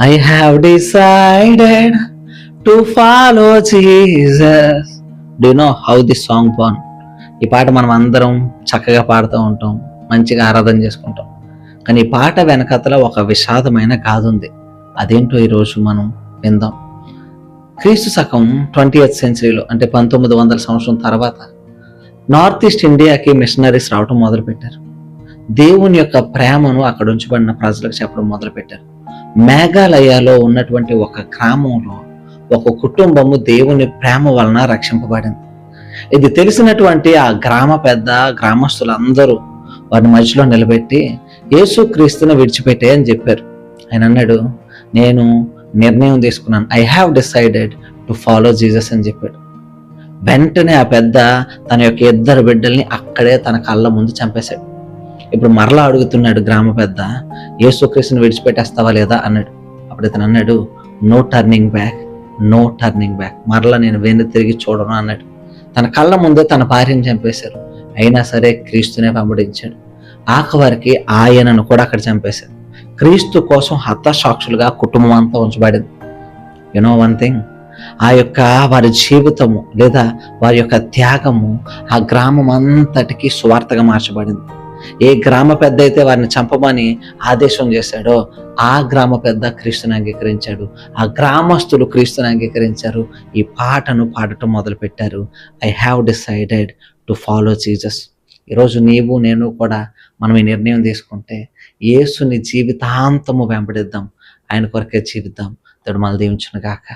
I have decided to follow Jesus. Do you know how this song born? ఈ పాట మనం అందరం చక్కగా పాడుతూ ఉంటాం, మంచిగా ఆరాధన చేసుకుంటాం. కానీ ఈ పాట వెనకతల ఒక విషాదమైన గాథ ఉంది. అదేంటో ఈరోజు మనం విందాం. క్రీస్తు శకం 20th సెంచరీలో, అంటే 1900 సంవత్సరం తర్వాత నార్త్ ఈస్ట్ ఇండియాకి మిషనరీస్ రావడం మొదలుపెట్టారు. దేవుని యొక్క ప్రేమను అక్కడ ఉంచబడిన ప్రజలకు చెప్పడం మొదలుపెట్టారు. మేఘాలయలో ఉన్నటువంటి ఒక గ్రామంలో ఒక కుటుంబము దేవుని ప్రేమ వలన రక్షింపబడింది. ఇది తెలిసినటువంటి ఆ గ్రామ పెద్ద, గ్రామస్తులందరూ వారిని మధ్యలో నిలబెట్టి యేసుక్రీస్తుని విడిచిపెట్టే అని చెప్పారు. ఆయన అన్నాడు, నేను నిర్ణయం తీసుకున్నాను, I have decided to follow Jesus అని చెప్పాడు. వెంటనే ఆ పెద్ద తన యొక్క 2 బిడ్డల్ని అక్కడే తన కళ్ళ ముందు చంపేశాడు. ఇప్పుడు మరలా అడుగుతున్నాడు గ్రామ పెద్ద, యేసుక్రీస్తుని విడిచిపెట్టేస్తావా లేదా అన్నాడు. అప్పుడు ఇతను అన్నాడు, no turning back, no turning back, మరలా నేను వెన్ను తిరిగి చూడను అన్నాడు. తన కళ్ళ ముందే తన భార్యను చంపేశారు. అయినా సరే క్రీస్తునే వెంబడించాడు. ఆఖరికి ఆయనను కూడా అక్కడ చంపేశారు. క్రీస్తు కోసం హతసాక్షులుగా కుటుంబం అంతా ఉంచబడింది. యునో వన్ థింగ్, ఆ యొక్క వారి జీవితము లేదా వారి యొక్క త్యాగము ఆ గ్రామం అంతటికి సువార్తగా మార్చబడింది. ఏ గ్రామ పెద్ద అయితే వారిని చంపమని ఆదేశం చేశాడో ఆ గ్రామ పెద్ద క్రీస్తుని అంగీకరించాడు. ఆ గ్రామస్తులు క్రీస్తుని అంగీకరించారు. ఈ పాటను పాడటం మొదలుపెట్టారు, I have decided to follow Jesus. ఈరోజు నీవు నేను కూడా మనం ఈ నిర్ణయం తీసుకుంటే యేసుని జీవితాంతము వెంబడిద్దాం, ఆయన కొరకే జీవిద్దాం. దేవుడు మనల్ని దీవించును గాక.